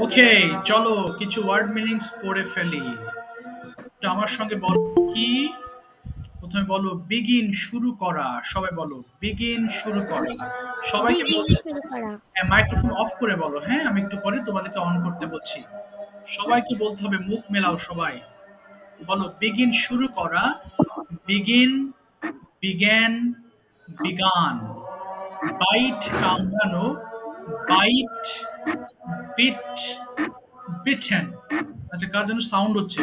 ওকে, চলো কিছু word meanings পড়ে ফেলি। তো আমার সঙ্গে বলো কি? প্রথমে বলো বিগিন, শুরু করা। সবাই বলো বিগিন, শুরু করা। সবাইকে বিগিন বলছি শুরু করা। মাইক্রোফোন অফ করে বলো, হ্যাঁ? আমি একটু পরে তোমাদেরকে অন করতে বলছি। সবাইকে বলতে হবে, মুখ মেলাও সবাই। বলো বিগিন, শুরু করা। Begin, began, begun. বাইট, কামড়ানো। Bite, bit, bitten. আচ্ছা, কার জন্য সাউন্ড হচ্ছে?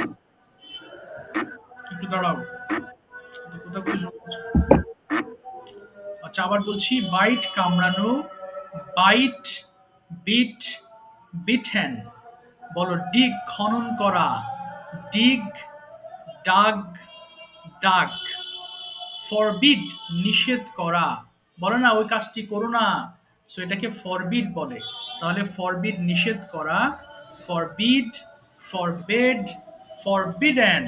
একটু দাঁড়াও। কোথাও কিছু হচ্ছে। আচ্ছা, আবার বলছি, বাইট, কামড়ানো। Bite, bit, bitten. বলো ডিগ, খনন করা। ডিগ, ডাগ, ডাক। ফরবিড, নিষেধ করা। বলে না ওই কাজটি করো না, সো এটাকে ফরবিড বলে। তাহলে ফরবিড, নিষেধ করা। Forbid, forbade, forbidden.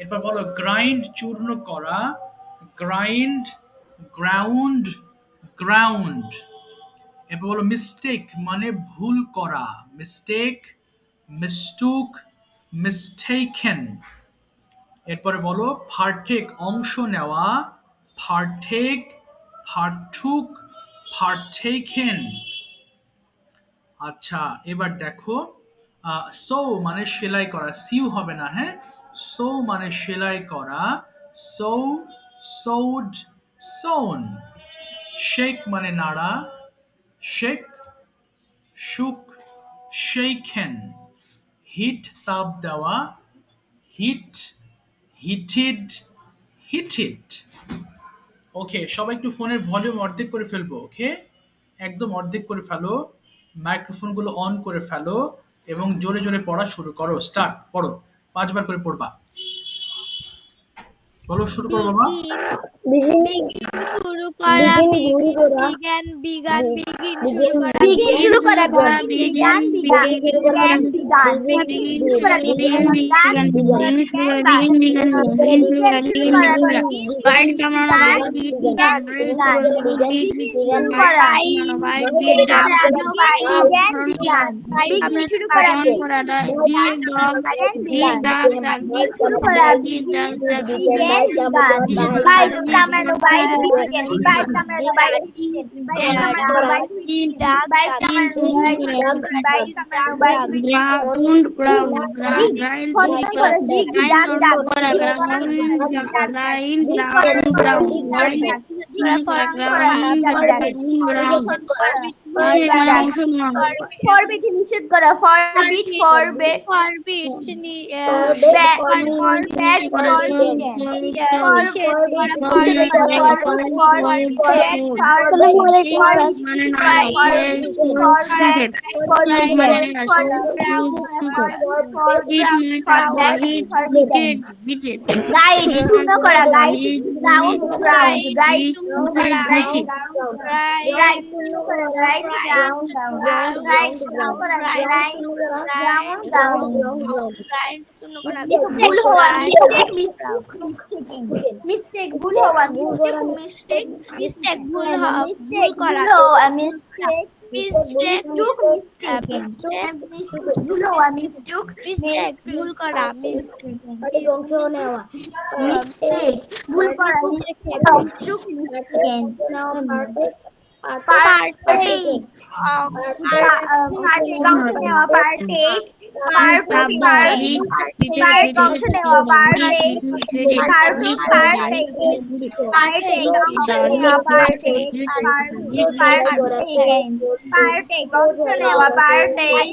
এরপর বলো গ্রাইন্ড, চূর্ণ করা। Grind, ground, ground. এরপর বলো মিস্টেক, মানে ভুল করা। Mistake, mistook, mistaken. এরপরে বলো পার্টেক, অংশ নেওয়া। পার্টেক, পার্টুক, পার্টেকেন। আচ্ছা, এবার দেখো সো মানে সেলাই করা, সিউ হবে না, হ্যাঁ? সো মানে সেলাই করা। সো, সৌড, সোন। শেক মানে নাড়া। শেক, শুক, শেইখেন। হিট, তাপ দেওয়া। Hit, heated, heated. ওকে, সবাই একটু ফোনের ভলিউম অর্ধেক করে ফেলবো। ওকে, একদম অর্ধেক করে ফেলো। মাইক্রোফোনগুলো অন করে ফেলো এবং জোরে জোরে পড়া শুরু করো। স্টার্ট, পড়ো। 5 বার করে পড়বা। বলো, শুরু করো বাবা। বিগিন শুরু করা। বিজ্ঞান, বিজ্ঞান, বিগিন শুরু করা। বিগিন শুরু করা। বিজ্ঞান, বিজ্ঞান, বিজ্ঞান, বিজ্ঞান। বিগিন শুরু করা। বিজ্ঞান, বিজ্ঞান, বিজ্ঞান, বিজ্ঞান শুরু করা। বিজ্ঞান, বিজ্ঞান, বিজ্ঞান। বিগিন শুরু করা। বিজ্ঞান, বিজ্ঞান। বিগিন শুরু করা। বিজ্ঞান, বিজ্ঞান। বিগ শুরু করা। Began, begun. বাইট কামড়ানো। বাইট, বিজ্ঞান। বাইট কামড়ানো। বাইট, বিজ্ঞান। বাইট কামড়ানো। বাইট, বিজ্ঞান। বাইট কামড়ানো। বাইট, বাইট কামড়ানো। Bite, ground, ground, dig grind, খনন করা। দিগ ডাক ডাক। দিগ খনন করা। দিগ ডাক ডাক। দিগ খনন করা। দিগ ডাক ডাক। দিগ খনন করা। দিগ ডাক ডাক। দিগ খনন করা। দিগ ডাক ডাক। ফরবিট, নিষেধ করা। ফরবিট, ফরবে, ফরবিট, ফরব্যাড, গাইড পূর্ণ করা। Guide, ground, ground. গাইড পূর্ণ করা। গাইড, রাইট পূর্ণ করা। Right, ground, ground. রাইট পূর্ণ করা। Right, ground, ground. ভুল হওয়া। মিস্টেক, মিস্টেক, ভুল হওয়া। মিস্টেক, মিস্টেক, মিস্টেক, ভুল মিস্টেক, ভুল করা। হওয়া। Mistake, mistake, mistaken. ভুল হওয়া। মিস্টেক, মিস্টেক, ভুল করা। মিস্টেক, ভুল করা। Mistake, mistaken. পার্টেক, পার্টেক, অংশ নেওয়া। পার্টেক, পার্ট, অংশ নেওয়া। পার্টেক, পার্টেক, পার্টেক, অংশ নেওয়া। পার্টেক, পার্টেকেন। পার্টেক, অংশ নেওয়া। পার্টেক,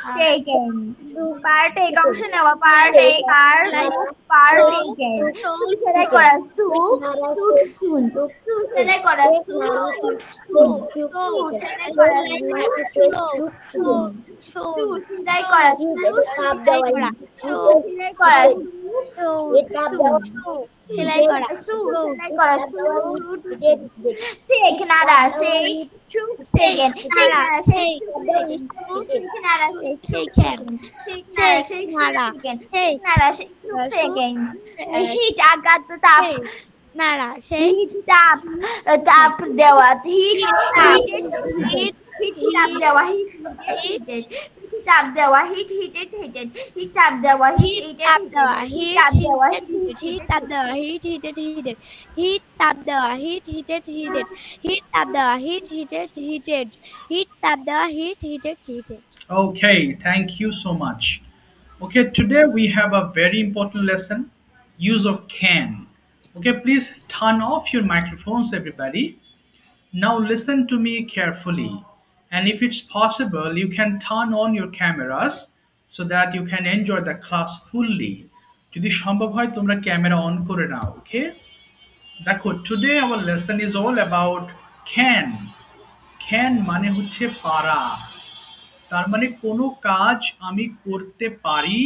পার্টেকেন। পার্টেক, অংশ নেওয়া। পার্টেক, পার্টেকেন। সু সেলাই করা। সু, সুট, সুন। সু সেলাই করা। সু, সুট, সুন। সু সেলাই করা। সু, সুট, সুন। সু সেলাই করা। সু, সেলাই করা। সু সেলাই করা। সু, সেলাই করা। সু সেলাই করা। সু, সুট, শেখ নাড়া। শেখ, সুট, শেখেন। শেখ নাড়া। শেখ, শেখ নাড়া। শেখ, শেখেন। শেখ নাড়া। শেখ, শেখেন। শেখ নাড়া। শেখ, শেখেন। হিট, আঘাত, তাপ। নাড়া সে হিট তাপ দেওয়া হিট তাপ দেওয়া হিট তাপ দেওয়া হিট তাপ দেওয়া হিট তাপ দেওয়া তাপ দেওয়া হিট তাপ দেওয়া হিট তাপ দেওয়া হিট তাপ দেওয়া হিট তাপ দেওয়া hit Okay, thank you so much. Okay, today we have a very important lesson, use of can. Okay, please turn off your microphones, everybody. Now listen to me carefully. And if it's possible, you can turn on your cameras so that you can enjoy the class fully. যদি সম্ভব হয় তোমরা camera on করে নাও, okay? দেখো, today our lesson is all about can. Can মানে হচ্ছে পারা। তার মানে কোনো কাজ আমি করতে পারি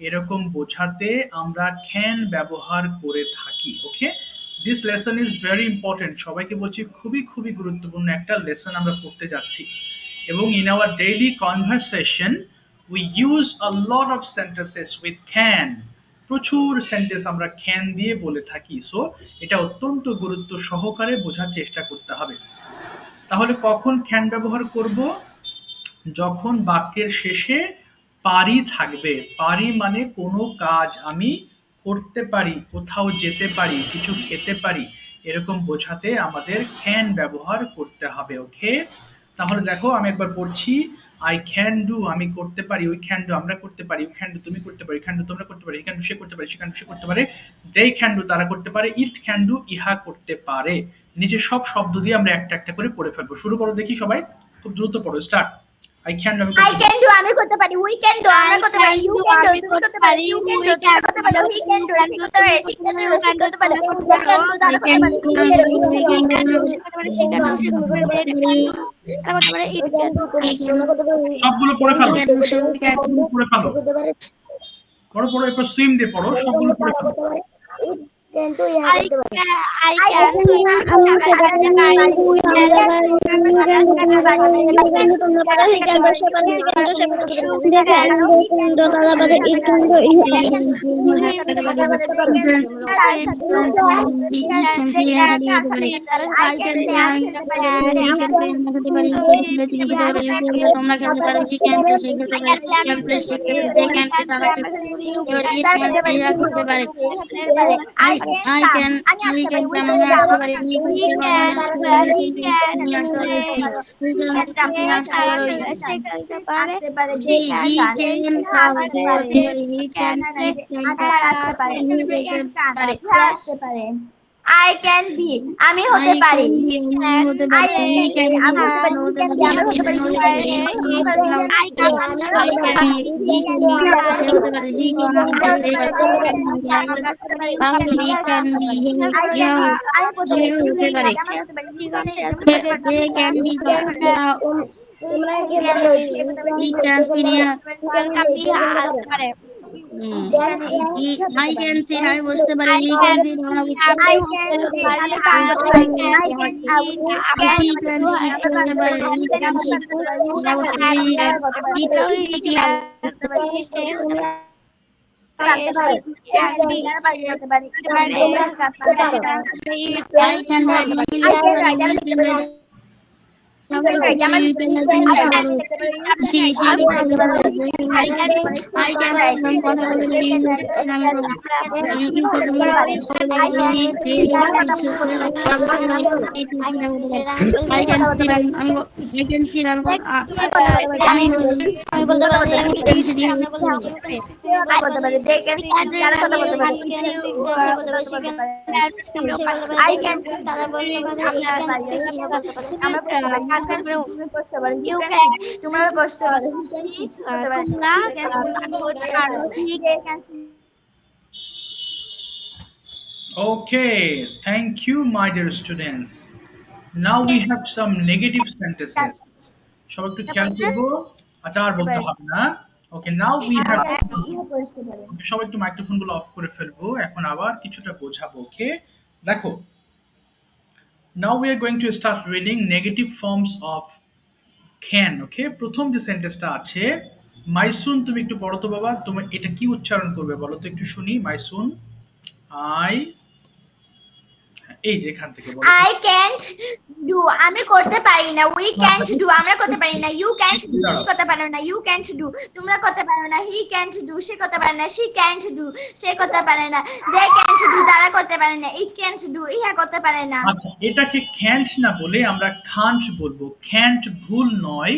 এরকম বোঝাতে আমরা ক্যান ব্যবহার করে থাকি। Okay, this lesson is very important. সবাইকে বলছি খুবই খুবই গুরুত্বপূর্ণ একটা লেসন আমরা পড়তে যাচ্ছি। এবং in our daily conversation we use a lot of sentences with can. প্রচুর সেন্টেন্স আমরা ক্যান দিয়ে বলে থাকি। সো এটা অত্যন্ত গুরুত্ব সহকারে বোঝার চেষ্টা করতে হবে। তাহলে কখন ক্যান ব্যবহার করব? যখন বাক্যের শেষে পারি থাকবে। পারি মানে কোনো কাজ আমি করতে পারি, কোথাও যেতে পারি, কিছু খেতে পারি, এরকম বোঝাতে আমাদের ক্যান ব্যবহার করতে হবে। ওকে, তাহলে দেখো আমি একবার পড়ছি। আই ক্যান ডু আমি করতে পারি, উই ক্যান ডু আমরা করতে পারি, ইউ ক্যান ডু তুমি করতে পারি, ক্যান ডু তোমরা করতে পারি, হি ক্যান ডু সে করতে পারে, সে ক্যান ডু সে করতে পারে, দে ক্যান ডু তারা করতে পারে, ইট ক্যান ডু ইহা করতে পারে। নিচে সব শব্দ দিয়ে আমরা একটা একটা করে পড়ে ফেলবো। শুরু করো দেখি সবাই, খুব দ্রুত পড়ো। স্টার্ট। I can do আমি করতে পারি, we can do আমরা করতে পারি, you can do তুমি করতে পারি, you can do তুমি করতে পারো, he can do সে করতে পারে, she can do সে করতে পারে, they can do তারা করতে পারে, সবগুলো পড়ে ফেলো, পড়ে ফেলো, পড়ো পড়ো, এরপর সুইম দিয়ে পড়ো, সবগুলো পড়ে ফেলো। কিন্তু I can be আমি হতে পারি, I can see I বসতে পারি, he can see আমরা বসতে পারি, she can see করতে পারে, he can see আমরা বসতে পারি, I can write Okay, thank you, my dear students. Now we have some negative sentences. সবাই একটু খেয়াল করবো, আচ্ছা আর বলতে হবে না। Okay, now we have সবাই একটু মাইক্রোফোন গুলো অফ করে ফেলবো, এখন আবার কিছুটা বোঝাবো। ওকে, দেখো, now we are going to start reading negative forms of can. ওকে, প্রথম যে সেন্টেন্সটা আছে, মাইসুন, তুমি একটু পড়ো তো বাবা, তুমি এটা কি উচ্চারণ করবে বলো তো একটু শুনি। মাইসুন, I এই যে এখান থেকে বলো I can't do আমি করতে পারি না we can't do আমরা করতে পারি না you can't do তুমি করতে পারো না you can't do তোমরা করতে পারো না he can't do সে করতে পারে না she can't do সে করতে পারে না they can't do তারা করতে পারে না it can't do ইহা করতে পারে না। আচ্ছা এটাকে can't না বলে আমরা can't বলবো। can't ভুল নয়,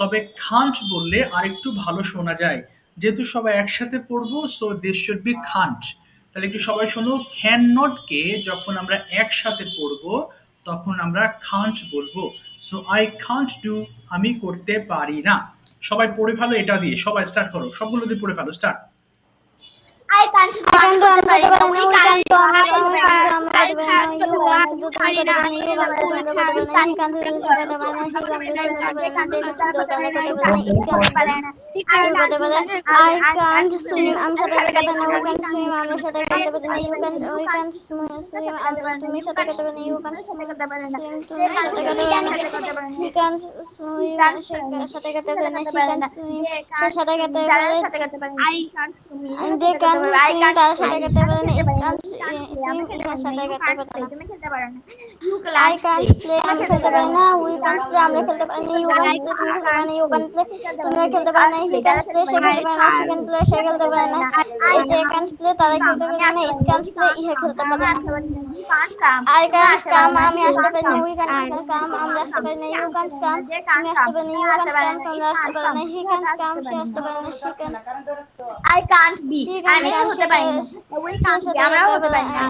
তবে can't বললে আরেকটু ভালো শোনা যায়। যেহেতু সবাই একসাথে পড়বো so this should be can't। তাহলে কি সবাই শোনো, ক্যান নট কে যখন আমরা একসাথে পড়বো তখন আমরা can't বলবো। সো আই can't do আমি করতে পারি না। সবাই পড়ে ফেলো এটা দিয়ে, সবাই স্টার্ট করো, সবগুলো দিয়ে পড়ে ফেলো, স্টার্ট। I can't do আমি করতে পারি না we can't do আমরা করতে পারি না I can't do আমি পারি না আমি করতে পারে না I can't swim আমি সাঁতার কাটতে পারি না we can't swim আমি সাঁতার কাটতে পারি না you can't swim তুমি সাঁতার কাটতে পারি না you can't swim করতে পারে না তুমি সাঁতার কাটতে পারি না he can't swim সাঁতার কাটতে পারি না she can't swim সে সাঁতার কাটতে পারে না সাথে করতে পারে না I can't swim they can't swim তারা সাঁতার কাটতে পারে না it can't swim সাঁতার কাটতে পারে না তুমি খেলতে পারো না you I can't play আমি খেলতে পারি না we can't play আমরা খেলতে পারি না you can't play you can't play তোমরা খেলতে পারো না he can't play সে খেলতে পারে না she can't play সে খেলতে পারে না they can't play তারা খেলতে পারে না it can't play ইহা খেলতে পারে না I can't come আমি আসতে পারি না we can't come আমরা আসতে পারি না you can't come তুমি আসতে পারি না you can't come তোমরা আসতে পারো না he can't come সে আসতে পারে না she can't I can't be আমি হতে পারি না we can't be আমরা হতে পারি না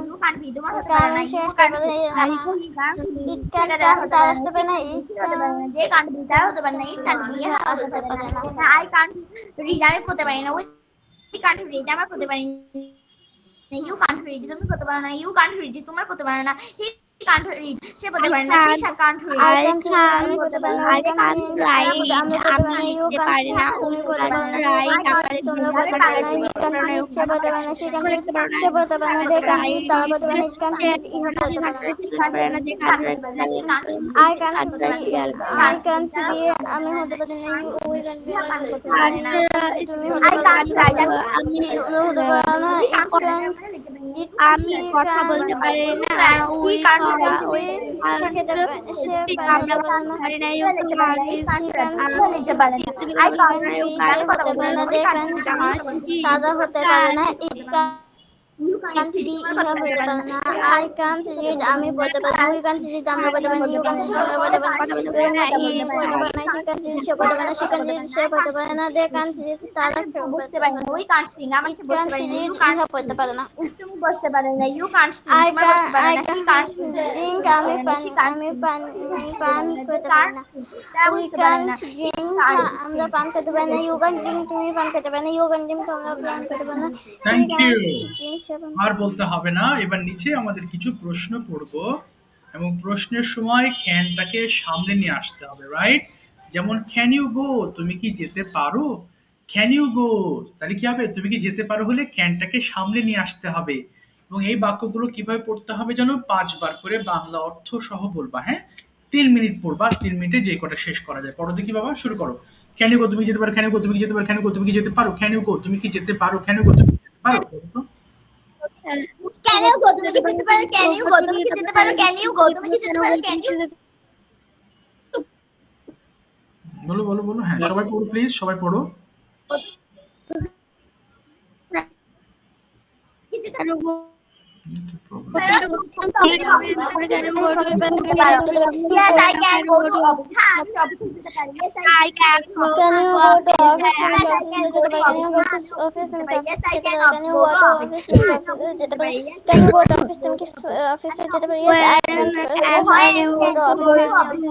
you can't be তোমার হতে পারে না you can't be it can't come তারা আসতে পারে না they can't be তারা হতে পারে না it can't be হতে পারে না I can't read আমি পড়তে পারি না we can't read আমরা পড়তে পারি না you can't read তুমি পড়তে পারো না you can't read তোমার পড়তে পারো না he can't read সে পড়তে পারে না she can't read I can't write আমি লিখতে পারি না তুমি করতে পারো না রাইট আমরা তোমরা করতে পারো না সে বলতে পারে না সে বলতে পারে না তারা বলতে পারে it can't ইহা বলতে পারে না I can't be আমি হতে পারি না we can't be তুমি I can't write আমি হতে পারো না আমি কথা বলতে পারি না we can't ওই খেতে আমরা পারি না ইউ লিখতে পারে না I can't আমি কথা বলতে পারি না we can't তারা হতে পারে না it you can't be ইহা হতে পারে না I can't read আমি বলতে পারি we can't read আমরা বলতে পারি you can't read আমরা বলতে পারি সে বলতে পারে না she can't read সে বলতে পারে না they can't read তারা বুঝতে পারে না we can't sing আমরা সে বুঝতে পারি না you can't বলতে পারে না তুমি বুঝতে পারো না you can't sing তোমরা বুঝতে পারো না he can't drink আমি পান করতে পারি না তারা বুঝতে পারে না আমরা পান করতে পারি না you can't drink তুমি পান করতে পারি না you can't drink তোমরা পান করতে পারি না থ্যাংক ইউ। আর বলতে হবে না। এবার নিচে আমাদের কিছু প্রশ্ন পড়ব এবং প্রশ্নের সময় ক্যানটাকে সামনে নিয়ে আসতে হবে, রাইট? যেমন ক্যান ইউ গো, তুমি কি যেতে পারো? ক্যান ইউ গো তাহলে কি হবে, তুমি কি যেতে পারো হলে ক্যানটাকে সামনে নিয়ে আসতে হবে। এবং এই বাক্যগুলো কিভাবে পড়তে হবে জানো, 5 বার করে বাংলা অর্থ সহ বলবা। হ্যাঁ, 3 মিনিট পড়বা, 3 মিনিটে যে কটা শেষ করা যায়। পড়ো দেখি বাবা, শুরু করো। ক্যান ইউ গো তুমি যেতে পারো, ক্যান ইউ গো তুমি কি যেতে পারো, ক্যান ইউ গো তুমি কি যেতে পারো, ক্যান ইউ গো তুমি কি যেতে পারো, ক্যান ইউ গো তুমি যেতে পারো। can you go তুমি কি যেতে পারো, can you go তুমি কি যেতে পারো, can you go তুমি কি যেতে পারো, can you বলো বলো বলো। হ্যাঁ সবাই পড়ো প্লিজ, সবাই পড়ো। yes I can go to office হ্যাঁ আমি অফিসে যেতে পারি yes I can go to can you go to office yes I can go to office yes I can can you go to office যেতে পারি can you go to office তুমি কি অফিসে যেতে পারি yes I can go to office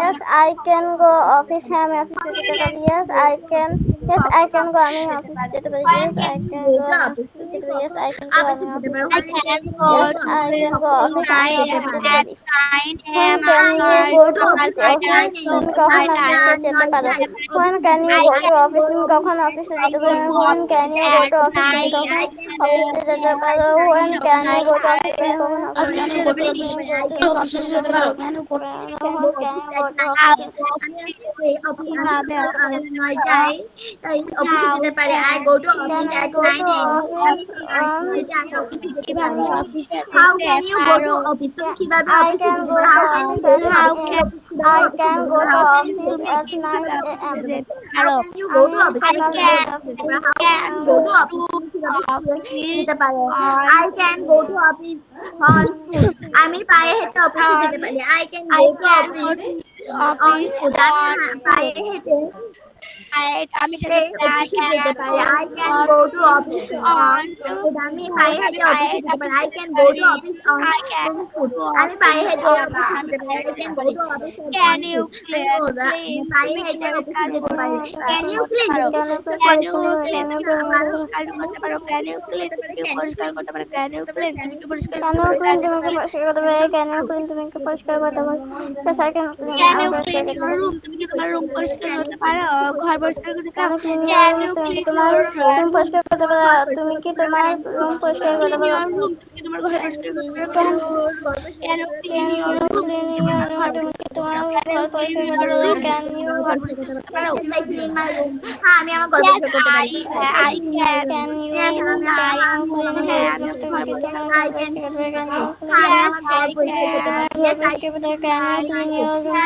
yes I can go office হ্যাঁ আমি অফিসে যেতে পারি yes I can go আমি অফিসে যেতে পারি yes I can go অফিসে যেতে পারি yes I can go I can go office I am at 9 am go to office তুমি কখন অফিসে যেতে পারো when can you go to office তুমি কখন অফিসে যেতে পারো when can you go to office তুমি কখন অফিসে যেতে পারো when can you go to office তুমি কখন অফিসে যেতে পারো অফিসে যেতে পারে। I go to office at 9 a.m. আমি অফিসে যেতে পারি। How can you go to office? তুমি কিভাবে অফিসে যেতে পারো? How can you go to office? I can go to office at 9 a.m. How can you go to office? How can you go to office? যেতে পারো। I can go to office on foot. আমি পায়ে হেঁটে অফিসে যেতে পারি। I can go to office on foot. আমি পায়ে হেঁটে আমি অফিসে যেতে পারি। I can go to office on foot. আমি পায়ে হেঁটে অফিসে যেতে পারি। I can go to office on foot. আমি পায়ে হেঁটে অফিসে যেতে পারি। I can go to office on foot. আমি পায়ে হেঁটে অফিসে যেতে পারি। Can you clean? পরিষ্কার করতে পারো? Can you clean? তুমি কি পরিষ্কার Can you clean? তুমি কি পরিষ্কার করতে পারো? Can you clean? তুমি কি পরিষ্কার করতে পারো? Yes, I can clean. Can you clean your room? তুমি কি তোমার রুম পরিষ্কার করতে পারো? ঘর পরিষ্কার করতে পারো? Can you clean তোমার your রুম পরিষ্কার করতে পারো? তুমি কি তোমার রুম পরিষ্কার করতে পারো? room? তুমি কি তোমার ঘর পরিষ্কার করতে পারো? Can you clean your room? Clean your room. তুমি কি তোমার ঘর পরিষ্কার করতে পারো? Can you ঘর পরিষ্কার করতে পারো? Yes, I clean my room. হ্যাঁ, আমি আমার ঘর পরিষ্কার করতে পারি। I can. Can you clean your room? তুমি কি তোমার ঘর পরিষ্কার করতে পারো? হ্যাঁ, আমি আমার ঘর পরিষ্কার করতে পারি। Yes, I can. Can you clean your room?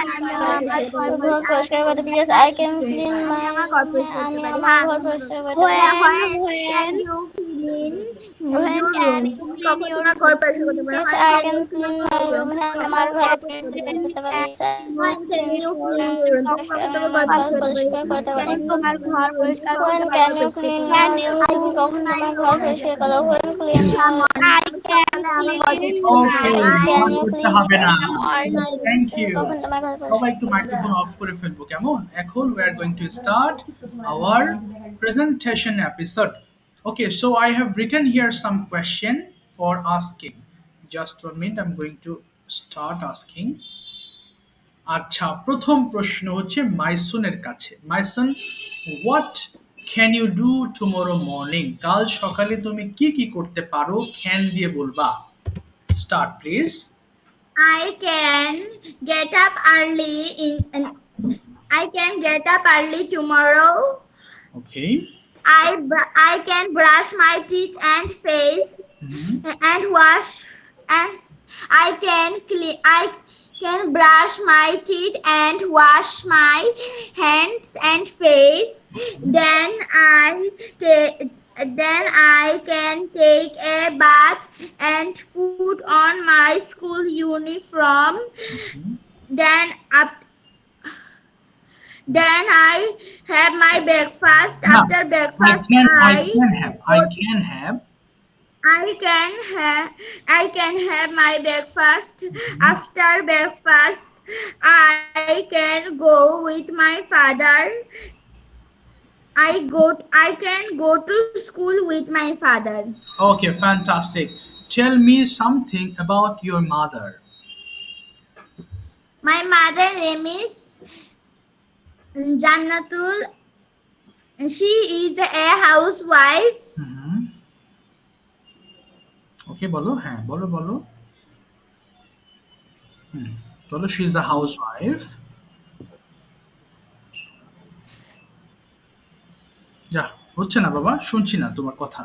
ঘর পরিষ্কার করতে পারি। Yes, I can clean my আমার ঘর পরিষ্কার করতে আমি পারি। আমার ঘর পরিষ্কার করতে পারি। Can you clean your room? কখন তোমার ঘর পরিষ্কার করতে পারো? Yes, I can clean my room. আমার ঘর পরিষ্কার করতে পারি। When can you clean your room? কখন তোমার ঘর পরিষ্কার করতে পারো? তোমার ঘর পরিষ্কার When can you clean your room? কখন তোমার ঘর পরিষ্কার করো? When clean your room? ওকে, করতে হবে না। Thank you. কখন তোমার ঘর পরিষ্কার সবাই একটু মাইক্রোফোন অফ করে ফেলবো, কেমন? এখন we are going to start our presentation episode. Okay, so I have written here some question for asking. Just 1 minute, I'm going to start asking. আচ্ছা, প্রথম প্রশ্ন হচ্ছে মাইসনের কাছে। মাইসন, what can you do tomorrow morning? কাল সকালে তুমি কি কি করতে পারো? can দিয়ে বলবা। Start please. I can get up early I can get up early tomorrow. Okay. I can brush my teeth and face and wash, and I can brush my teeth and wash my hands and face. Then I can take a bath and put on my school uniform. Then I have my breakfast. Now, After breakfast, I can have my breakfast. After breakfast, I can go with my father. I can go to school with my father. Okay, fantastic. Tell me something about your mother. My mother name is Jannatul. She is a housewife. Okay, বলো। হ্যাঁ, বলো। বলো, she is a housewife. যা, হচ্ছে না বাবা, শুনছি না তোমার কথা।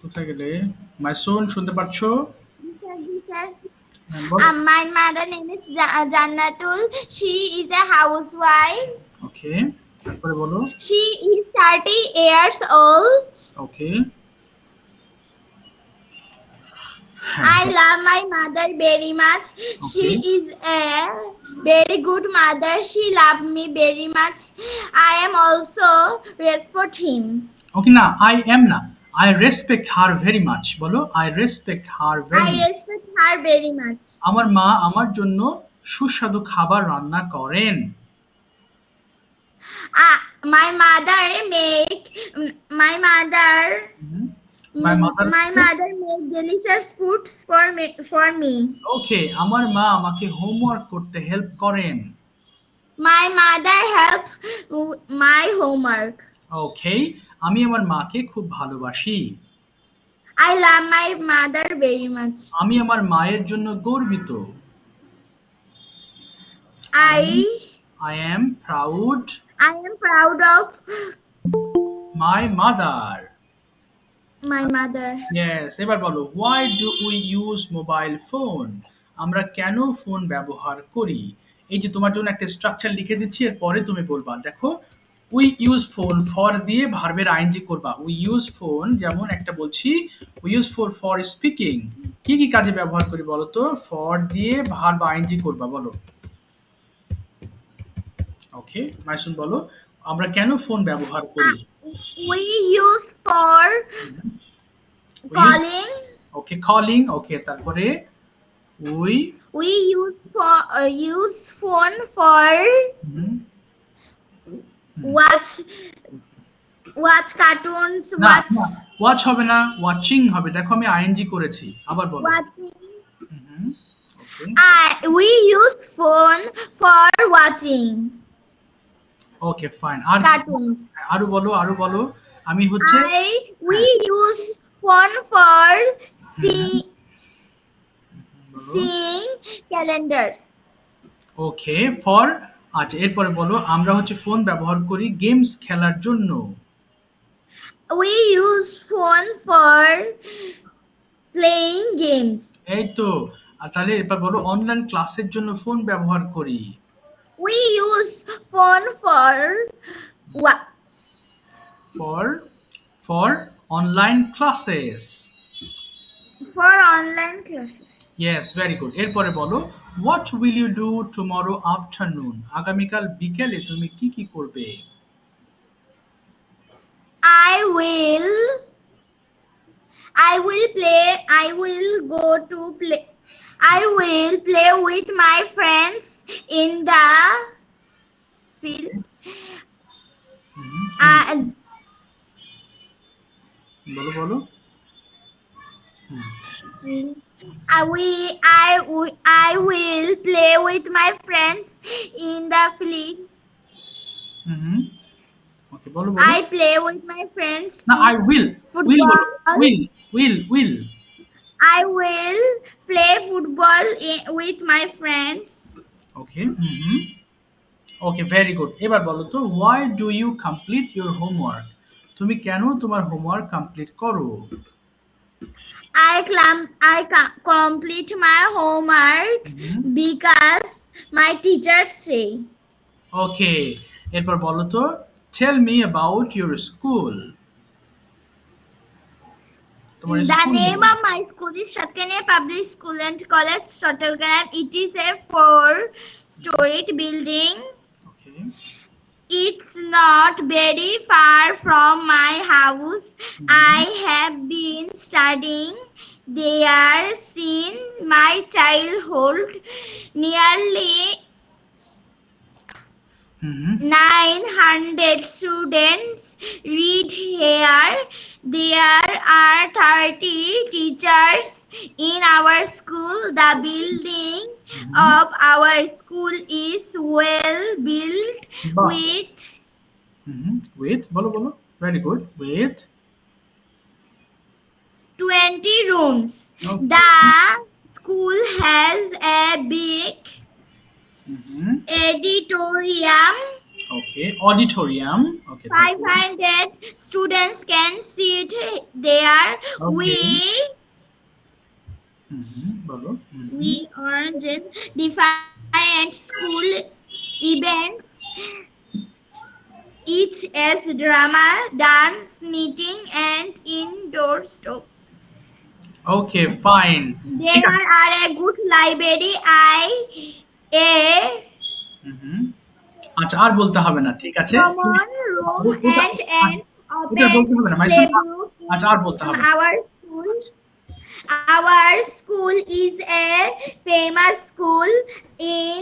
কোথায় গেলে? মাইসুন, শুনতে পাচ্ছো? My mother name is Jannatul. She is a housewife. Okay, তারপরে বলো। She is 30 years old. Okay. I love my mother very much. She is a very good mother. She loves me very much. I am also respect him. Okay, না, I am না। I respect her very much. বলো, I respect her very much. I respect her very much. আমার মা আমার জন্য সুস্বাদু খাবার রান্না করেন। My mother make delicious foods for me. Okay, আমার মা আমাকে হোমওয়ার্ক করতে হেল্প করেন। My mother help my homework. Okay, আমি আমার মাকে খুব ভালোবাসি। I love my mother very much. আমি আমার মায়ের জন্য গর্বিত। I am proud. I am proud of My mother. my mother. Yes, এবার বলো why do we use mobile phone? আমরা কেন ফোন ব্যবহার করি? এই যে তোমার জন্য একটা স্ট্রাকচার লিখে দিচ্ছি, এর পরে তুমি বলবা। দেখো, we use phone for দিয়ে ভার্বের আইএনজি করবা। we use phone, যেমন একটা বলছি we use phone for speaking। কি কি কাজে ব্যবহার করি বলো তো? for দিয়ে ভার্ব আইএনজি করবা, বলো। ওকে, মাইসুন বলো আমরা কেন ফোন ব্যবহার করি? We use for We use- calling. Okay, calling। ওকে, তারপরে We use phone for hmm, watch cartoons, না ওয়াচ হবে না, ওয়াচিং হবে। দেখো আমি আইএনজি করেছি, আবার বলো। watching. Hmm, okay We use phone for watching okay fine. আর cartoons. আরো বলো, আরো বলো। আমি হচ্ছে We use phone for seeing calendars. Okay for. আচ্ছা, এরপরে বলো আমরা হচ্ছে ফোন ব্যবহার করি গেমস খেলার জন্য। We use phone for playing games. এই তো। আর তাহলে এরপর বলো অনলাইন ক্লাসের জন্য ফোন ব্যবহার করি। We use phone for what? For online classes. For online classes. Yes, very good. এরপরে বলো what will you do tomorrow afternoon? আগামীকাল বিকেলে তুমি কি কি করবে? I will go to play. I will play with my friends in the field. বলো বলো। I will play with my friends in the field. ওকে, বলো বলো। I play with my friends. না, I will. football. Will. I will play football with my friends. Okay, okay, very good. এবার বলো তো why do you complete your homework? তুমি কেন তোমার homework complete করো? I complete my homework because my teachers say. Okay, এরপর বলো তো tell me about your school. The name of my school is Shatkania Public School and College, Chattogram. It is a 4-storied building. Okay, It's not very far from my house. I have been studying there since my childhood. Nearly 900 students read here. There are 30 teachers in our school. The building of our school is well built with বলো বলো, very good, with 20 rooms. Okay. The school has a big auditorium. Okay, auditorium. Okay, 500 students can sit there. Okay. বলো। We arrange different school events, each as drama, dance, meeting, and indoor stops. Okay, fine. There are a good library. আচ্ছা, আর বলতে হবে না, ঠিক আছে। Common room and an এটা বলতে হবে না, open playground. আচ্ছা, আর বলতে হবে না। Our school is a famous school in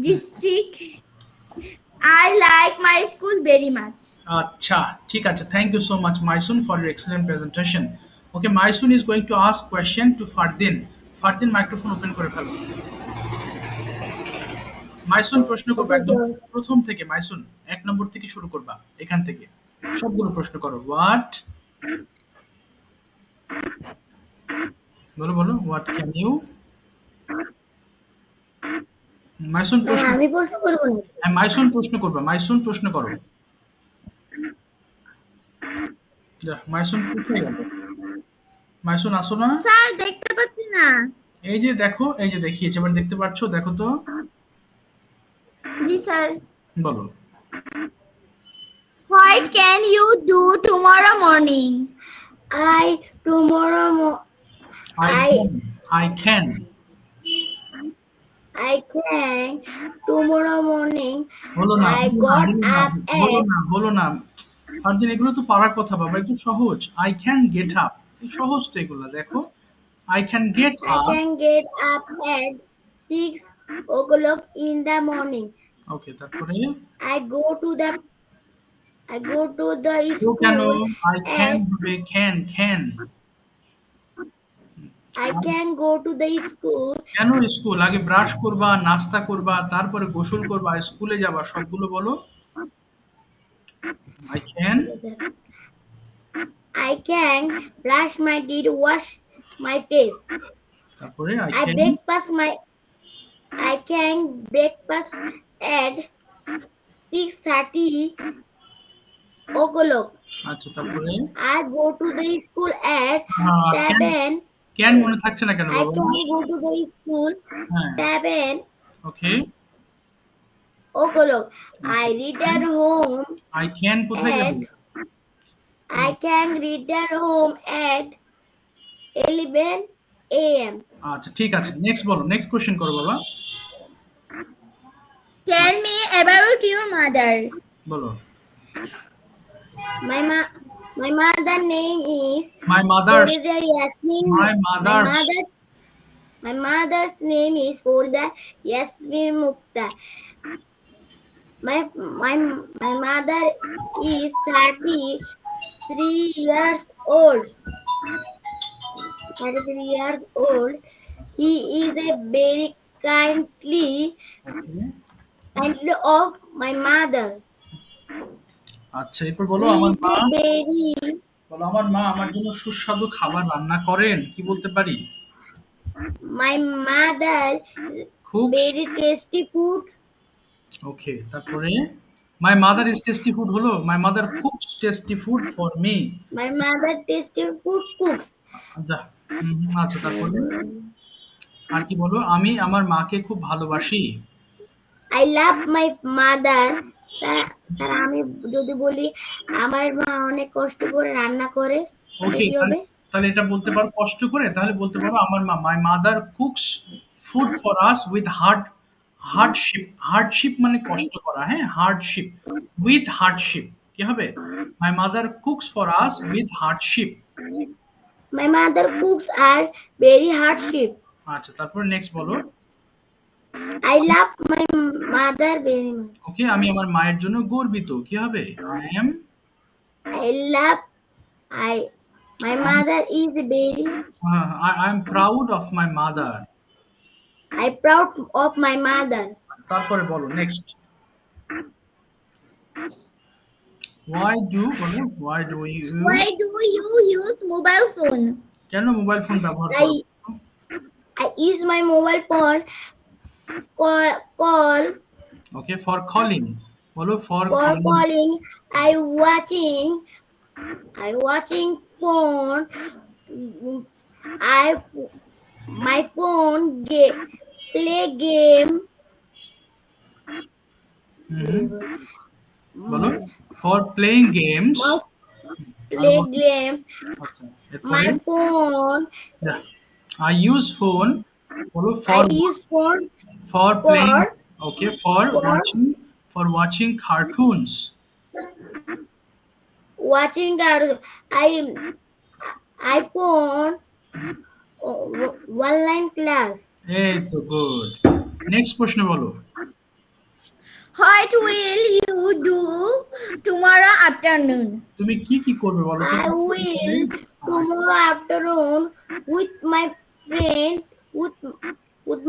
district. I like my school very much. আচ্ছা, ঠিক আছে। Thank you so much, Maisun, for your excellent presentation. Okay, Maisun is going to ask question to Fardin. Fardin, microphone open করে ফেলো। মাইসুন প্রশ্ন করবে একদম প্রথম থেকে। মাইসুন 1 নম্বর থেকে শুরু করবা, এখান থেকে সবগুলো প্রশ্ন করো। হোয়াট, বলো বলো, হোয়াট ক্যান ইউ মাইসুন না প্রশ্ন, আমি প্রশ্ন করবো না। হ্যাঁ মাইসুন প্রশ্ন করবে, মাইসুন প্রশ্ন করো। যা, মাইসুন কোথায় গেল? মাইসুন আসো না। স্যার দেখতে পাচ্ছি না। এই যে দেখো, এই যে দেখিয়েছে, এবার দেখতে পাচ্ছ, দেখো তো, জি স্যার। বলো। What can you do tomorrow morning? I tomorrow mo- I can I can tomorrow morning হলো না, I got up হলো at না, হলো না। ফারদিন, এগুলো তো পারার কথা বাবা, একটু সহজ। I can get up, এই সহজ তো এগুলো, দেখো। I can get I up, can get up at 6 o'clock in the morning. ওকে, তারপরে I go to the ও কেন? school I can at হবে can I can go to the school কেন school? আগে ব্রাশ করবা, নাস্তা করবা, তারপরে গোসল করবা, স্কুলে যাবা, সবগুলো বলো। I can I can brush my teeth, wash my face. তারপরে I I can can breakfast at 6:30 o'clock. আচ্ছা, তারপরে I go to the school at can 7. can মনে থাকছে না কেন I বাবা? can go to the school হ্যাঁ, 7 ওকে। o'clock. I return home I can কোথায় গেল? I can return home at 11 a.m. আচ্ছা, ঠিক আছে, নেক্সট বলো, নেক্সট কোশ্চেন করো বাবা, Tell me about your mother. বলো। My mother name is My mother's, Furida Yasmin. my mother's, My mother's name is Furida Yasmin Mukta. My mother is 33 years old. 33 years old. He is a very kindly of my mother. আচ্ছা, এরপর বলো, He আমার is মা, a very বলো আমার মা আমার জন্য সুস্বাদু খাবার রান্না করেন, কি বলতে পারি? My mother Cooks, very tasty food. ওকে, তারপরে my mother is tasty food হলো, my mother cooks tasty food for me. My mother tasty food cooks. আচ্ছা, আচ্ছা, তারপরে আর কি বলো? আমি আমার মাকে খুব ভালোবাসি। I love my mother. Sir আমি যদি বলি আমার মা অনেক কষ্ট করে রান্না করে, ওকে, কি হবে? তাহলে এটা বলতে পারো কষ্ট করে, তাহলে বলতে পারো আমার মা, my mother cooks food for us with hardship মানে কষ্ট করা, হ্যাঁ, hardship, with hardship, কি হবে? My mother cooks for us with hardship. My mother cooks are very hardship. আচ্ছা, তারপর নেক্সট বলো। I love my mother very much. ওকে, আমি আমার মায়ের জন্য গর্বিত, কি হবে? My mother is very I am proud of my mother. I proud of my mother. তারপরে বলো next. Why do you use mobile phone? কেন মোবাইল ফোন ব্যবহার করো? I use my mobile phone call okay, for calling, বলো for calling. I watching phone. My phone play game. বলো for playing games. Play games. আচ্ছা, My phone. I use phone, বলো I use phone for playing, okay, for watching cartoons. Watching iPhone online class. এই তো good. Next প্রশ্ন বলো। What will you do tomorrow afternoon? তুমি কি করবে বলো? I will tomorrow afternoon with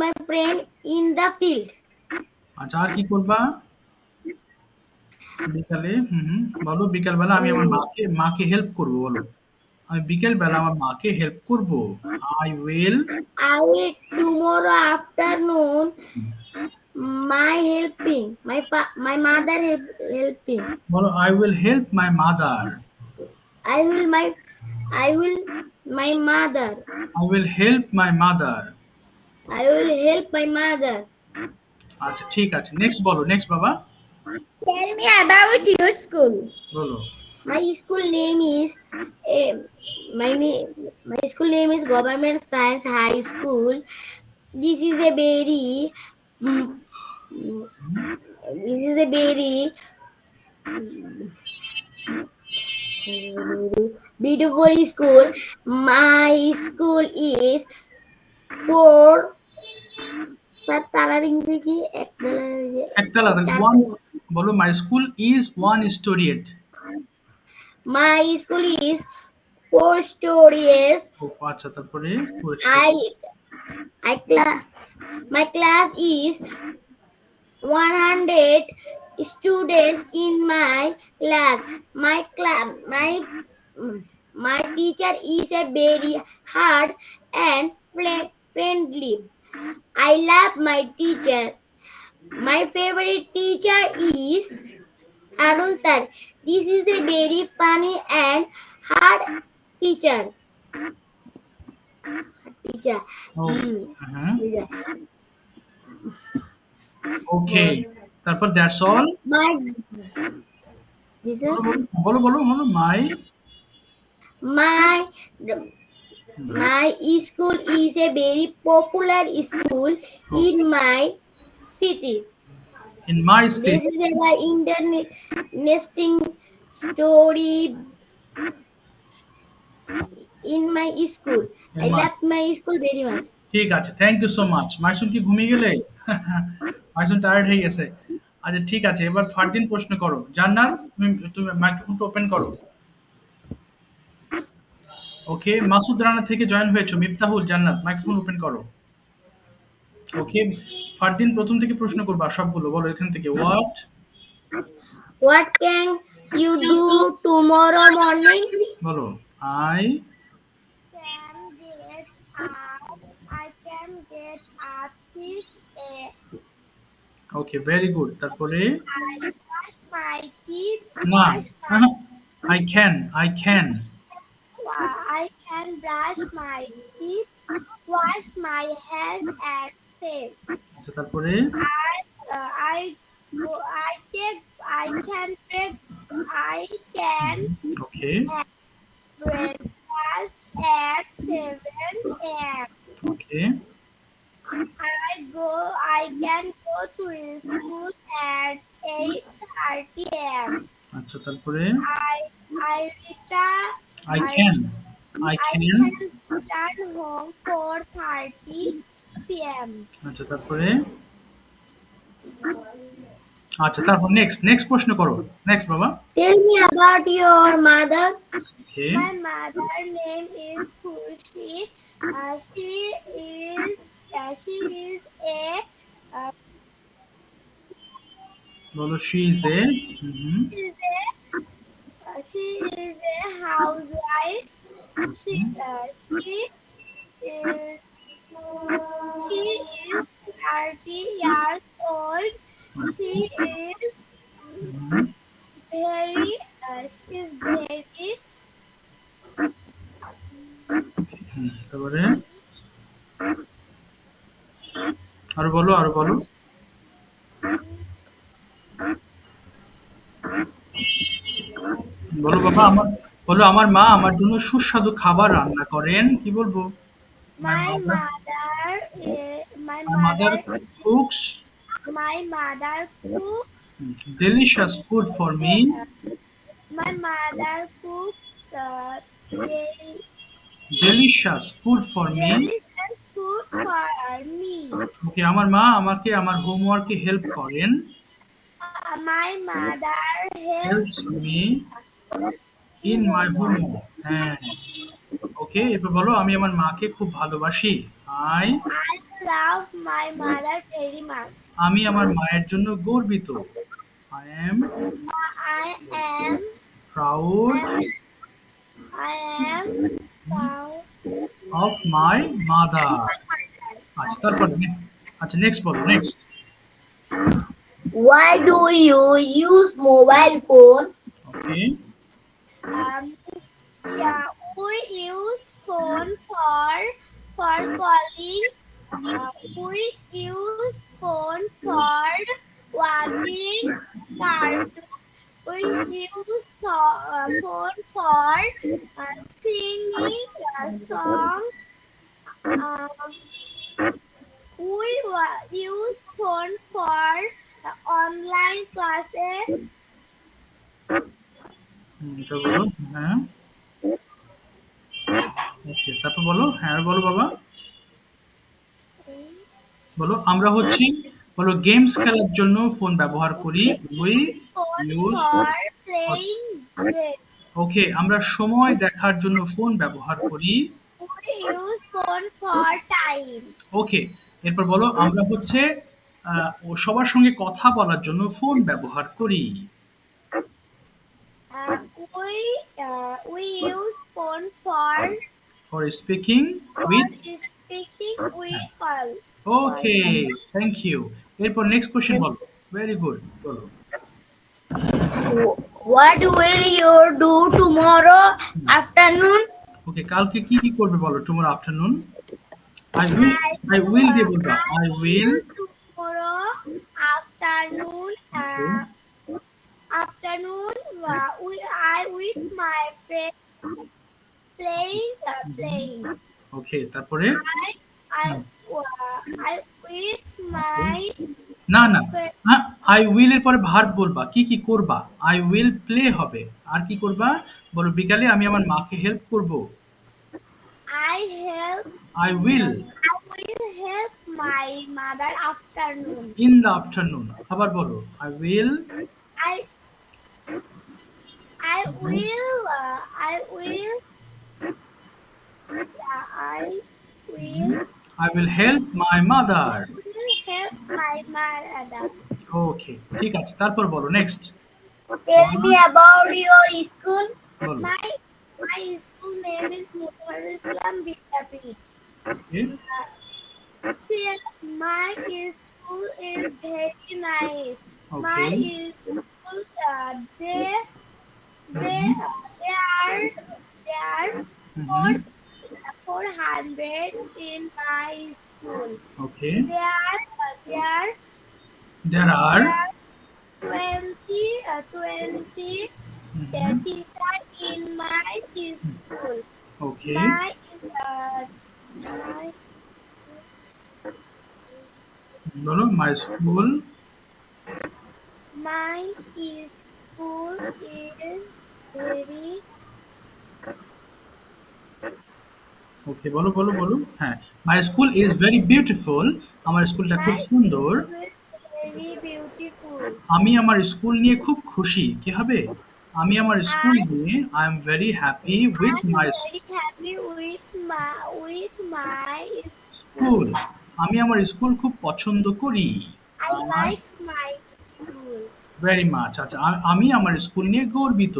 my friend in the field. আচ্ছা, আর কি করবা বিকালে? বলো, বিকাল বেলা আমি আমার মাকে হেল্প করব, বলো। আমি বিকেল বেলা আমার মাকে হেল্প করব। I will tomorrow afternoon my helping. My mother helping. বলো I will help my mother. I will my mother. I will help my mother. I will help my mother. আচ্ছা ঠিক আছে, নেক্সট বলো, নেক্সট বাবা। Tell me about your school. বলো। My school name is my school name is Government Science High School. This is a very beautiful school. My school is four. একতলা, one বলো। My school is one storied. My school is 4 stories. আচ্ছা তারপরে my class is 100 students in my class. My teacher is a very hard and friendly. I love my teacher. My favorite teacher is Arun sir. This is a very funny and hard teacher. Okay. তারপর that's all. বলো বলো বলো। My school is a very popular school in my city. In my city. This is an interesting story in my school. I love my school very much. ঠিক আছে, thank you so much. মাইসুন কি ঘুমিয়ে গেলে? মাইসুন tired হয়ে গেছে। আচ্ছা ঠিক আছে, এবার ফারদিন প্রশ্ন করো। জান্নাত তুমি মাইক্রোফোনটা ওপেন করো। ওকে, মাসুদ রানা থেকে জয়েন হয়েছো। মিফতাহুল, জান্নাত মাইক্রোফোন ওপেন করো। ওকে, ফারদিন প্রথম থেকে প্রশ্ন করবা সবগুলো। বলো এখান থেকে। What can you do tomorrow morning? বলো I can get up 6 a.m. Okay, very good. তারপরে I brush my teeth. না, I can I can brush my teeth, wash my hands and face. আচ্ছা তারপরে I can okay breakfast at 7 a.m. Okay. I can go to school at 8:30 a.m. আচ্ছা তারপরে I can return home 4:30 p.m. আচ্ছা তারপরে আচ্ছা তারপর next প্রশ্ন করো। নেক্সট বাবা। Tell me about your mother. Okay. My mother name is Khushi. She is a বলো she is a she is a housewife. She is 30 years old. She is very তারপরে আরো বলো বলো বাবা। আমার মা আমার জন্য সুস্বাদু খাবার রান্না করেন। কি বলবো? My mother cooks delicious food for me. My mother cooks delicious food for me. Okay, আমার মা আমাকে আমার হোমওয়ার্কে হেল্প করেন। My mother helps me in my homework. হ্যাঁ, ওকে, এবার বলো আমি আমার মাকে খুব ভালোবাসি। I love my mother very much. আমি আমার মায়ের জন্য গর্বিত। I am proud of my mother. আচ্ছা তারপর আচ্ছা নেক্সট বলো। Why do you use mobile phone? Okay. Yeah, we use phone for calling. We use phone for watching cartoons. We use phone for singing a song. We use phone for online classes. এটা বলো হ্যাঁ ওকে তারপর বলো হ্যাঁ বলো বাবা বলো আমরা হচ্ছে বলো গেমস খেলার জন্য ফোন ব্যবহার করি we Phone use for playing games. ওকে আমরা সময় দেখার জন্য ফোন ব্যবহার করি We use phone for time. ওকে এরপর বলো আমরা হচ্ছে সবার সঙ্গে কথা বলার জন্য ফোন ব্যবহার করি We use phone for for speaking with speaking with call. Okay thank you এরপর নেক্সট কোশ্চেন বলো ভেরি গুড বলো What will you do tomorrow afternoon? ওকে কালকে কি কি করবে বলো টুমরো আফটারনুন I will দিয়ে বলবা I will Tomorrow afternoon. I with my friends playing. ওকে তারপরে I with my না না হ্যাঁ আই উইল এর পরে ভার্ব বলবা কি কি করবা আই উইল প্লে হবে আর কি করবা বলো বিকালে আমি আমার মাকে হেল্প করব I will help my mother afternoon. In the afternoon আবার বলো I will I will I will I will help my mother help my mother. ওকে ঠিক আছে তারপর বলো next Tell me about your school. বলো My school name is Muhammad Islam Vidyapith. Okay My school is very nice. Okay. My school they are 400 in my school. Okay There are there are 20 teachers in my school. ওকে বলো my school My school is very ওকে বলো বলো বলো হ্যাঁ my school is very beautiful আমার স্কুলটা খুব সুন্দর very beautiful. আমি আমার স্কুল নিয়ে খুব খুশি কি হবে আমি আমার স্কুল নিয়ে I am very happy with I'm my very happy with my school আমি আমার স্কুল খুব পছন্দ করি I like my school. Very much আচ্ছা আমি আমার স্কুল নিয়ে গর্বিত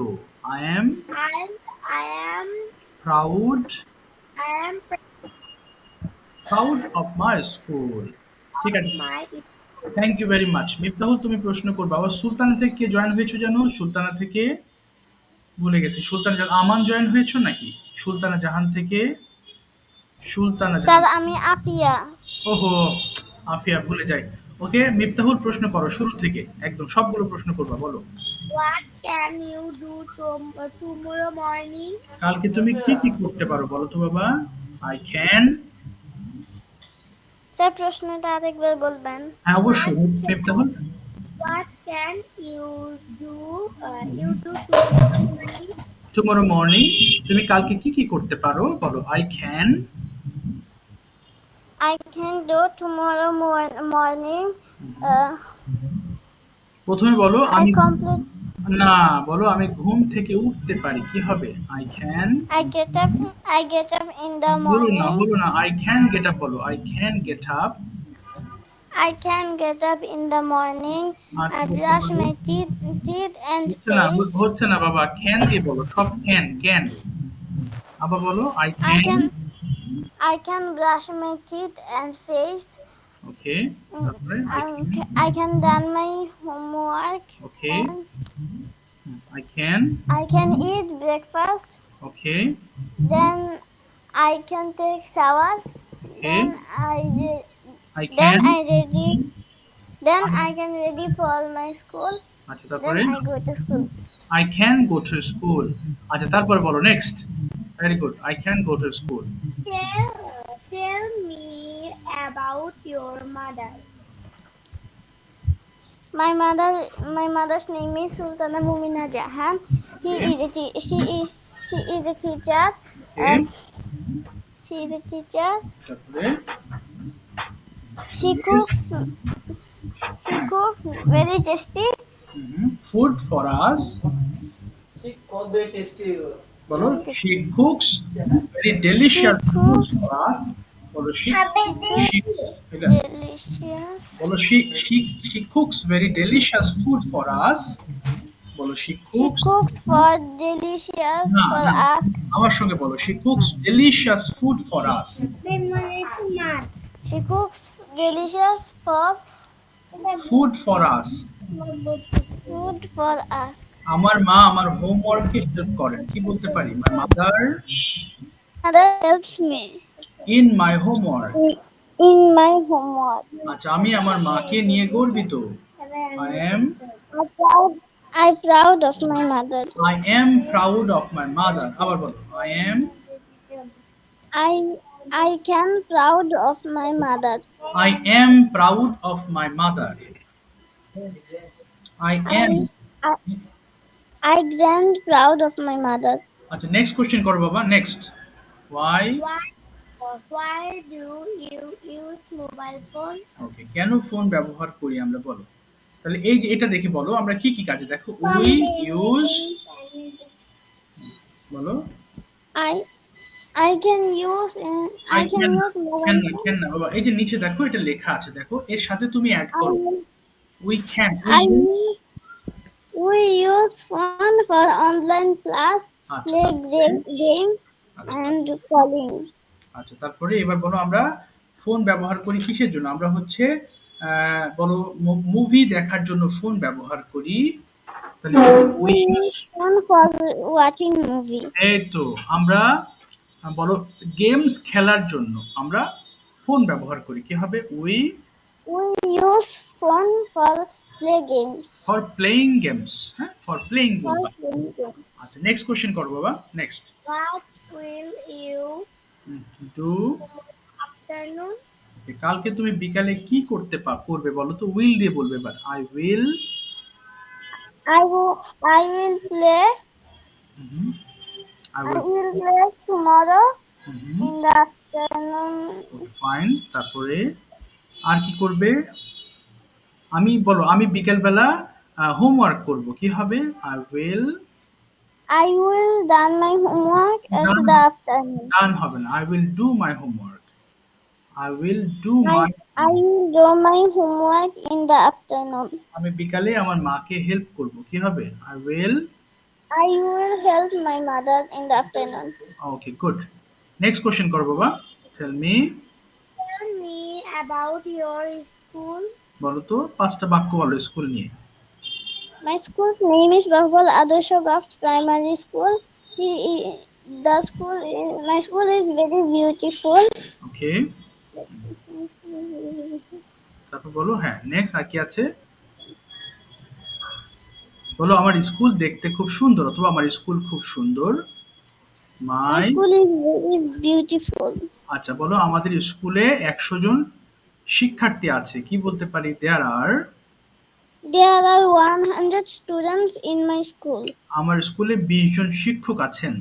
I am I am proud proud of my school ঠিক আছে of my thank you very much Miftahul তুমি প্রশ্ন করবে আবার সুলতানা থেকে কে জয়েন হয়েছো জানো সুলতানা থেকে ভুলে গেছি সুলতানা আমান জয়েন হয়েছো নাকি সুলতানা জাহান থেকে সুলতানা স্যার জাহান আমি আপিয়া ওহো আফিয়া ভুলে যাই ওকে মিফতাহুল প্রশ্ন করো শুরু থেকে একদম সবগুলো প্রশ্ন করবা বলো What can you do tomorrow morning? কালকে তুমি কি কি করতে পারো বলো তো বাবা আই ক্যান স্যার প্রশ্নটা আরেকবার বলবেন হ্যাঁ অবশ্যই Miftahul What can you do tomorrow morning? Tomorrow morning তুমি কালকে কি কি করতে পারো বলো I can I can do tomorrow morning. প্রথমে বলো I আমি complete. না বলো আমি ঘুম থেকে উঠতে পারি কি হবে I can I get up in the morning. বলো না আই ক্যান গেট আপ বলো I can get up I can get up in the morning. I brush my teeth and হচ্ছে না বাবা ক্যান দিয়ে বলো সব ক্যান আবার বলো I can I can brush my teeth and face. Okay. তারপরে I can done my homework. Okay. And I I can eat breakfast. Okay. Then I can take shower. Okay. I Then can. I ready. Then I can ready for my school. আচ্ছা Then তারপরে I go to school. I can go to school. আচ্ছা তারপর বলো next. Very good. I can go to school. Tell me about your mother. My mother's name is Sultana Mumina Jahan. She is a teacher. Okay. She is a teacher. তারপরে She cooks very tasty. Food for us. বলো she cooks very delicious She food cooks for us. বলো she delicious. বলো she cooks very delicious food for us. বলো she She cooks cooks for delicious না, for না, us. আমার সঙ্গে বলো she cooks delicious food for us. She cooks delicious Food for us. food for us. আমার মা আমার হোমওয়ার্কে হেল্প করেন কি বলতে পারি my mother Mother helps me in my homework. in my homework. আচ্ছা আমি আমার মাকে নিয়ে গর্বিত I'm proud of my mother. I am proud of my mother. আবার বলো I can proud of my mother. I am proud of my mother. I am I grand proud of my mother. আচ্ছা next question করো বাবা next why Why do you use mobile phone? ওকে কেন phone ব্যবহার করি আমরা বলো তাহলে এই যে এটা দেখে বলো আমরা কি কি কাজে দেখো we use বলো I can use mobile phone. can না বাবা এই যে নিচে দেখো এটা লেখা আছে দেখো এর সাথে তুমি অ্যাড করো we can We use phone for online class, play game and calling. আচ্ছা তারপরে এবার বলো আমরা ফোন ব্যবহার করি কিসের জন্য আমরা হচ্ছে বলো মুভি দেখার জন্য ফোন ব্যবহার করি তাহলে we use phone for watching movie. এই তো আমরা বলো গেমস খেলার জন্য আমরা ফোন ব্যবহার করি কি হবে we use phone for play games. For playing games হ্যাঁ for playing games আচ্ছা নেক্সট কোশ্চেন করব বাবা next What will you do afternoon? কালকে তুমি বিকালে কি করবে বলো তো উইল দিয়ে বলবে এবার I will play I will play tomorrow in the afternoon. Fine তারপরে আর কি করবে আমি বলো আমি বিকেল বেলা হোমওয়ার্ক করব কি হবে I will done my homework at the afternoon. Done হবে না I will do my homework. I will do my homework in the afternoon. আমি বিকালে আমার মাকে হেল্প করব কি হবে I will help my mother in the afternoon. Okay good. Next question করো বাবা tell me about your school. বলো তো পাঁচটা বাক্য বলো স্কুল নিয়ে My school's name is Bahubal Adorsho Gaft Primary School. My school is very beautiful. Okay. তারপর বলো হ্যাঁ নেক্সট আর কি আছে বলো আমার স্কুল দেখতে খুব সুন্দর অথবা আমার স্কুল খুব সুন্দর My school is very beautiful. আচ্ছা বলো আমাদের স্কুলে 100 জন শিক্ষার্থী আছে কি বলতে পারি there are 100 students in my school. আমার স্কুলে 20 জন শিক্ষক আছেন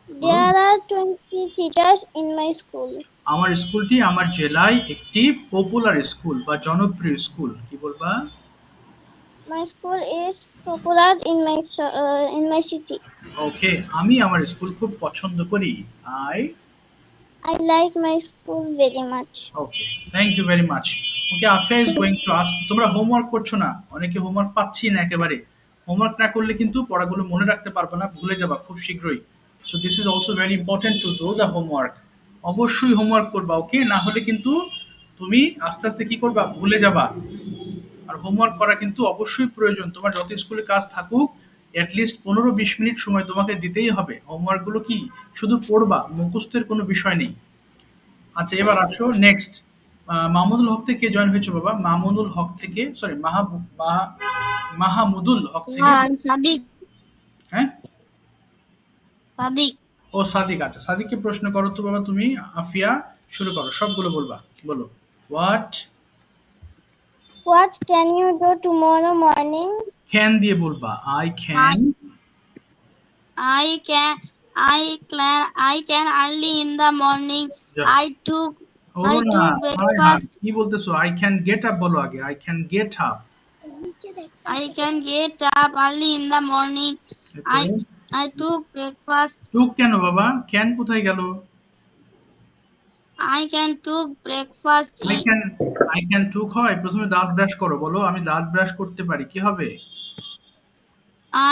There are 20 teachers in my school. আমার স্কুলটি আমার জেলায় একটি পপুলার স্কুল বা জনপ্রিয় স্কুল কি বলবা My school is popular in my city. ওকে আমি আমার স্কুল খুব পছন্দ করি I like my school very much. Okay thank you very much. Okay Afia is going to ask তোমরা হোমওয়ার্ক করছো না অনেকে হোমওয়ার্ক পাচ্ছি না একেবারে হোমওয়ার্ক না করলে কিন্তু পড়াগুলো মনে রাখতে পারবে না ভুলে যাবা খুব শীঘ্রই so this is also very important to do the homework অবশ্যই হোমওয়ার্ক করবা, ওকে? না হলে কিন্তু তুমি আস্তে আস্তে কি করবা, ভুলে যাবা। আর হোমওয়ার্ক করা কিন্তু অবশ্যই প্রয়োজন। তোমার যত স্কুলে কাজ থাকুক, অ্যাটলিস্ট 15-20 মিনিট সময় তোমাকে দিতেই হবে। হোমওয়ার্ক গুলো কি শুধু পড়বা, মুখস্থের কোনো বিষয় নেই। আচ্ছা, এবার আসো নেক্সট। মাহমুদুল হক থেকে জয়েন হয়েছে বাবা। মামুনুল হক থেকে, সরি, মাহমুদুল হক থেকে। সাদিক। হ্যাঁ, সাদিক। ও সাদিক। আচ্ছা, সাদিককে প্রশ্ন করো তো বাবা তুমি। আফিয়া শুরু করো, সবগুলো বলবা। বলো। What can you do tomorrow morning? Can দিয়ে বলবা। I can. I can early in the morning. Yeah. I took ও I না, took breakfast. কি বলতেছো? আই ক্যান গেট আপ বলো আগে। I can get up. I can get up early in the morning. I took breakfast. Took কেন বাবা? Can কোথায় গেল? I can took breakfast. I can took হয়? প্রথমে দাঁত ব্রাশ করো, বলো আমি দাঁত ব্রাশ করতে পারি, কি হবে?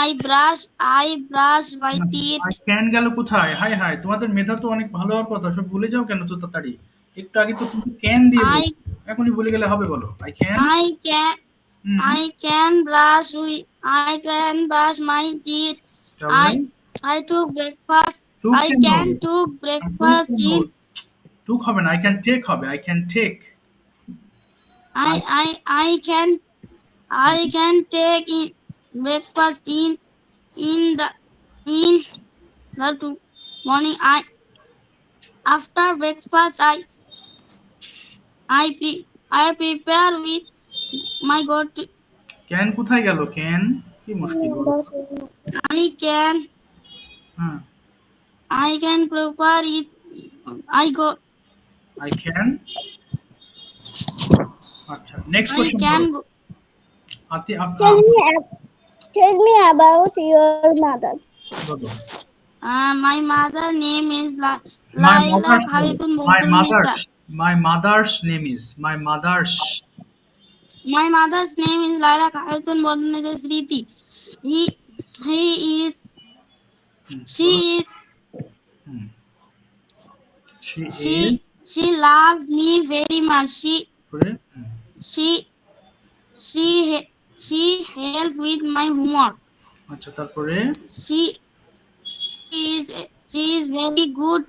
I brush my teeth. I can গেল কোথায়? হাই হাই, তোমাদের মেধা তো অনেক ভালো হওয়ার কথা, সব ভুলে যাও কেন তো তাড়াতাড়ি? একটু আগে তো তুমি ক্যান দিয়ে বলছো, এখনই ভুলে গেলে হবে? বলো I can. I can brush my teeth. I took breakfast. I can took breakfast in. Took হবে না, আই ক্যান টেক হবে। I can take. I can take in breakfast in the morning. After breakfast I prepare with my God. Can কোথায় গেল? Can কি মুশকিল? I can prepare it. I can. আচ্ছা, next question. I can go. Tell me about your mother. My mother name is Laila Khalidun Bogdanisa. My mother's name is Laila Khalidun Bogdanisa Sriti. She loved me very much. She helped with my homework. আচ্ছা, তারপরে? She is very good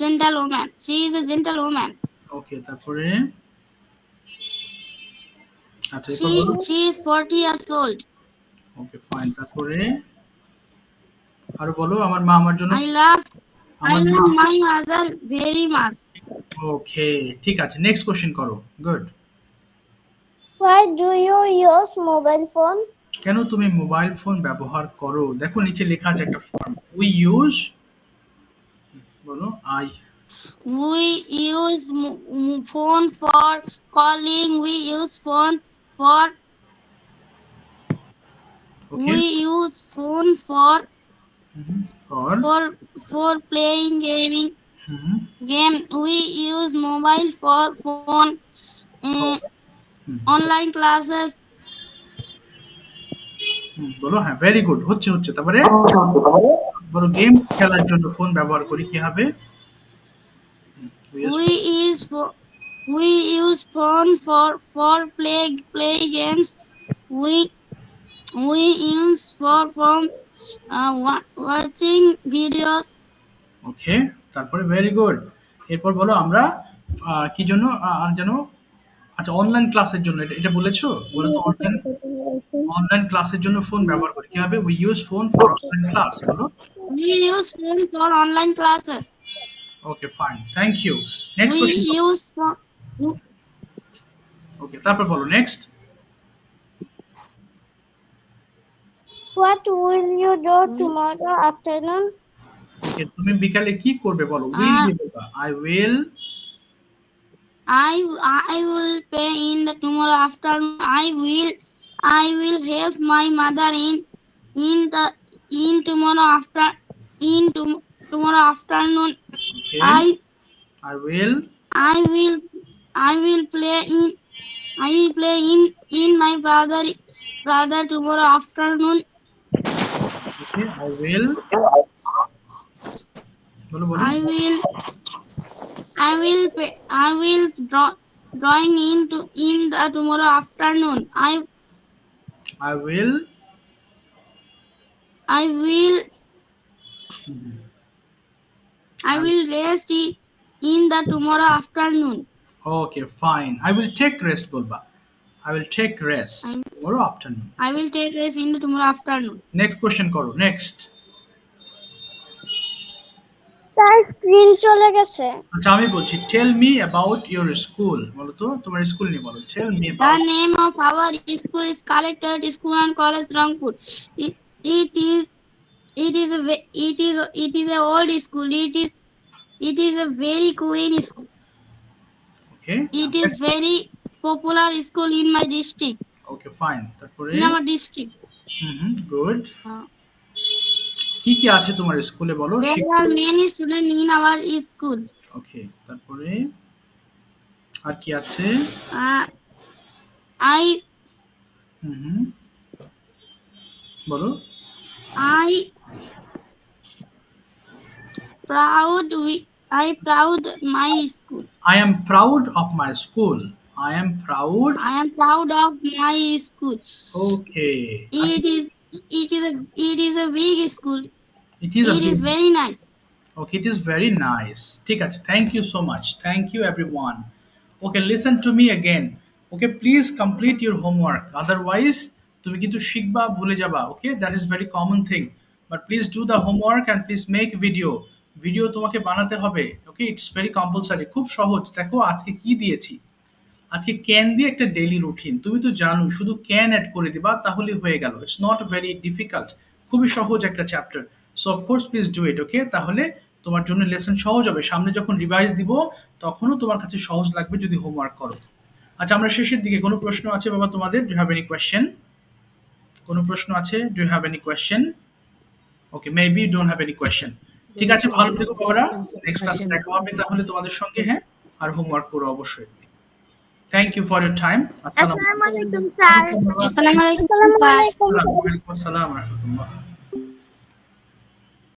gentlewoman. She is a gentlewoman. ওকে, তারপরে? আচ্ছা, she is 40 years old. Okay, fine. তারপরে আর বলো। আমার মা আমার জন্য I love my mother very much. ওকে, ঠিক আছে, নেক্সট কোশ্চেন করো। Good. Why do you use mobile phone? কেন তুমি মোবাইল ফোন ব্যবহার করো? দেখো নিচে লেখা আছে একটা ফর্ম। উই ইউজ, বলো। We use phone for calling. We use phone for. Okay. We use phone for playing gaming. Game. We use mobile for phone. Online classes. বলো। হ্যাঁ, ভেরি গুড, হচ্ছে। তারপরে বলো, গেম খেলার জন্য ফোন ব্যবহার করি, কি হবে? We use phone for play games. We use for watching videos. ওকে, তারপরে ভেরি গুড। এরপর বলো আমরা কি জন্য আর জানো? আচ্ছা, অনলাইন ক্লাসের জন্য, এটা বলেছো? বলো তো, অনলাইন ক্লাসের জন্য ফোন ব্যবহার করি, কি হবে? We use phone for online class. বলো। We use phone for online classes. Okay, fine, thank you. Next question. We use phone. Okay, তারপর বলো next. What will you do tomorrow afternoon? ওকে, তুমি বিকালে কি করবে? বলো। উইল দিয়ে বলবা। I will pay in the tomorrow afternoon. I will help my mother in tomorrow afternoon. Okay. I will play in my brother tomorrow afternoon. Okay, I will. বলো। I will I will drawing in the tomorrow afternoon. I will rest in the tomorrow afternoon. Okay, fine. I will take rest bolba. I will take rest tomorrow afternoon. I will take rest in the tomorrow afternoon. Next question koro. Next. Sir screen চলে গেছে। আচ্ছা আমি বলছি, tell me about your school. বলো তো তোমার school নিয়ে বলো। Tell me about. The name of our school is Collected School and College Rangpur. It is a old school. It is a very clean school. Okay. It is very popular school in my district. Okay, fine. তারপরে In our district. Good. কি কি আছে তোমার স্কুলে বলো? There are many students in our school. Okay, তারপরে আর কি আছে? বলো। I proud my school. I am proud of my school. I am proud of my school. Okay. It is a big school. It is very nice. Okay, it is very nice. ঠিক আছে, thank you so much. Thank you everyone. Okay, listen to me again. Okay, please complete your homework. Otherwise, তুমি কিন্তু শিখবা ভুলে যাবা. Okay, that is very common thing. But please do the homework and please make video. Video তোমাকে বানাতে হবে. Okay, it's very compulsory. খুব সহজ। দেখো আজকে কি দিয়েছি। আজকে ক্যান দিয়ে একটা ডেইলি রুটিন। তুমি তো জানো শুধু ক্যান অ্যাড করে দিবা তাহলে হয়ে গেল। It's not very difficult. খুবই সহজ একটা chapter. So of course please do it. Okay, তাহলে তোমার জন্য লেসন সহজ হবে। সামনে যখন রিভাইজ দিব তখনও তোমার কাছে সহজ লাগবে যদি হোমওয়ার্ক করো। আচ্ছা আমরা শেষের দিকে কোনো প্রশ্ন আছে বাবা তোমাদের? Do you have any question? কোনো প্রশ্ন আছে? Do you have any question? Okay, maybe you don't have any question. ঠিক আছে, ভালো থেকো বাবারা। নেক্সট ক্লাসে দেখা হবে তাহলে তোমাদের সঙ্গে। হ্যাঁ, আর হোমওয়ার্ক করো অবশ্যই। Thank you for your time. Assalamualaikum sir. Assalamualaikum sir. Wa alaikum assalam wa rahmatullah.